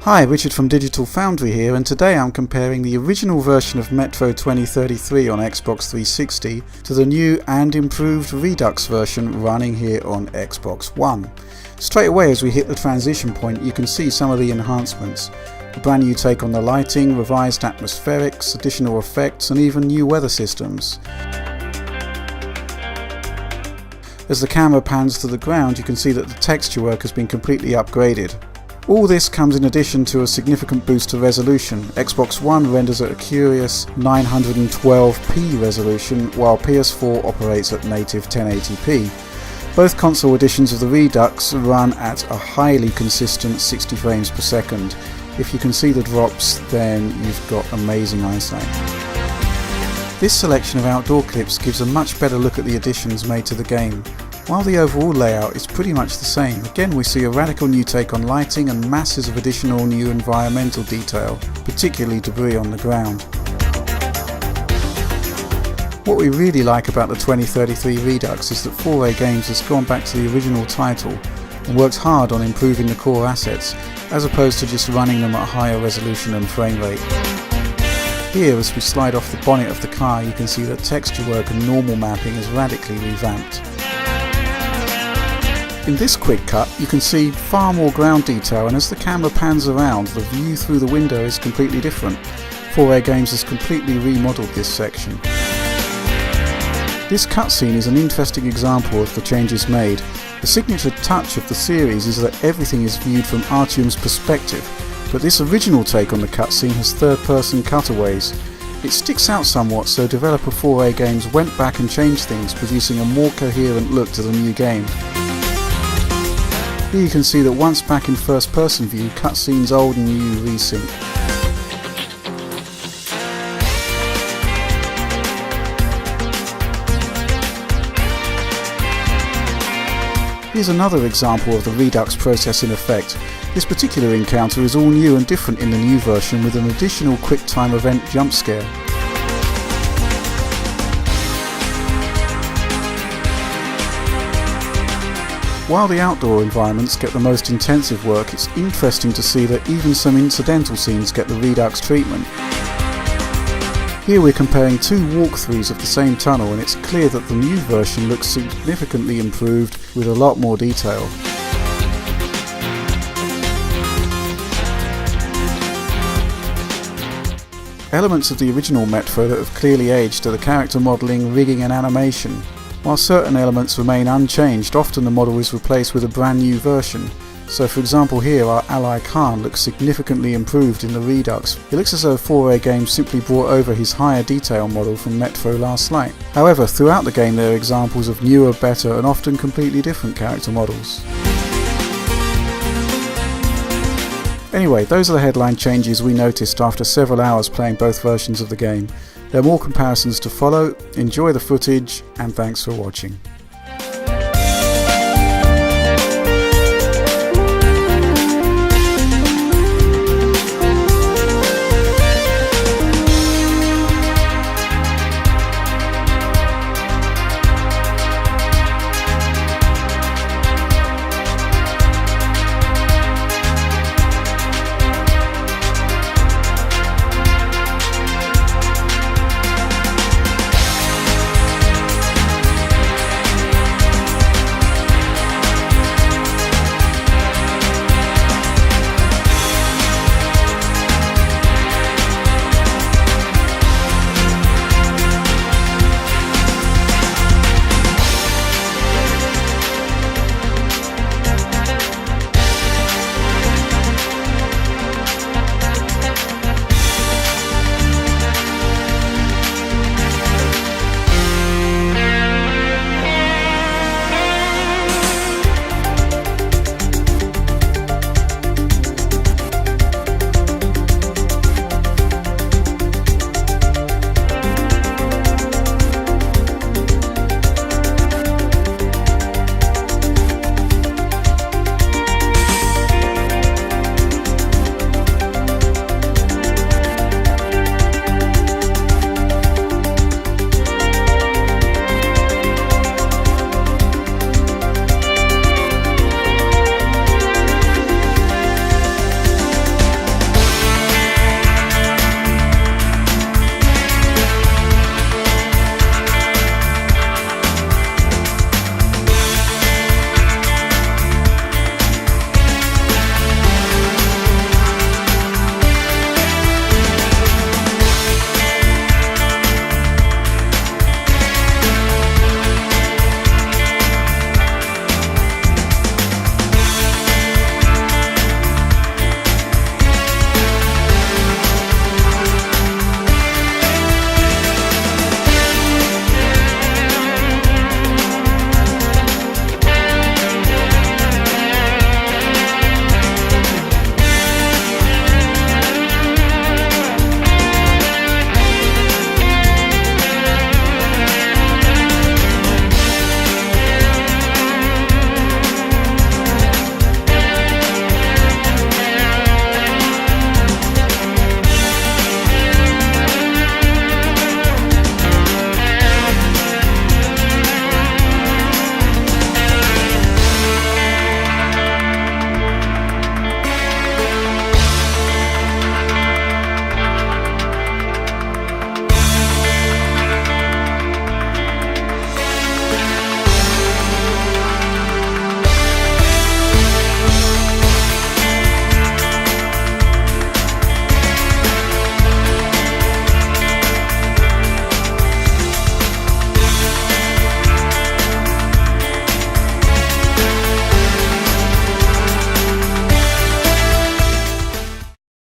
Hi, Richard from Digital Foundry here, and today I'm comparing the original version of Metro 2033 on Xbox 360 to the new and improved Redux version running here on Xbox One. Straight away as we hit the transition point, you can see some of the enhancements. A brand new take on the lighting, revised atmospherics, additional effects and even new weather systems. As the camera pans to the ground, you can see that the texture work has been completely upgraded. All this comes in addition to a significant boost to resolution. Xbox One renders at a curious 912p resolution, while PS4 operates at native 1080p. Both console editions of the Redux run at a highly consistent 60 frames per second. If you can see the drops, then you've got amazing eyesight. This selection of outdoor clips gives a much better look at the additions made to the game. While the overall layout is pretty much the same, again we see a radical new take on lighting and masses of additional new environmental detail, particularly debris on the ground. What we really like about the 2033 Redux is that 4A Games has gone back to the original title and works hard on improving the core assets, as opposed to just running them at higher resolution and frame rate. Here, as we slide off the bonnet of the car, you can see that texture work and normal mapping is radically revamped. In this quick cut, you can see far more ground detail, and as the camera pans around, the view through the window is completely different. 4A Games has completely remodeled this section. This cutscene is an interesting example of the changes made. The signature touch of the series is that everything is viewed from Artyom's perspective, but this original take on the cutscene has third-person cutaways. It sticks out somewhat, so developer 4A Games went back and changed things, producing a more coherent look to the new game. Here you can see that once back in first person view, cutscenes old and new resync. Here's another example of the Redux process in effect. This particular encounter is all new and different in the new version, with an additional QuickTime event jump scare. While the outdoor environments get the most intensive work, it's interesting to see that even some incidental scenes get the Redux treatment. Here we're comparing two walkthroughs of the same tunnel, and it's clear that the new version looks significantly improved with a lot more detail. Elements of the original Metro that have clearly aged are the character modelling, rigging and animation. While certain elements remain unchanged, often the model is replaced with a brand new version. So for example here, our ally Khan looks significantly improved in the Redux. It looks as though 4A Games simply brought over his higher detail model from Metro Last Light. However, throughout the game there are examples of newer, better and often completely different character models. Anyway, those are the headline changes we noticed after several hours playing both versions of the game. There are more comparisons to follow. Enjoy the footage and thanks for watching.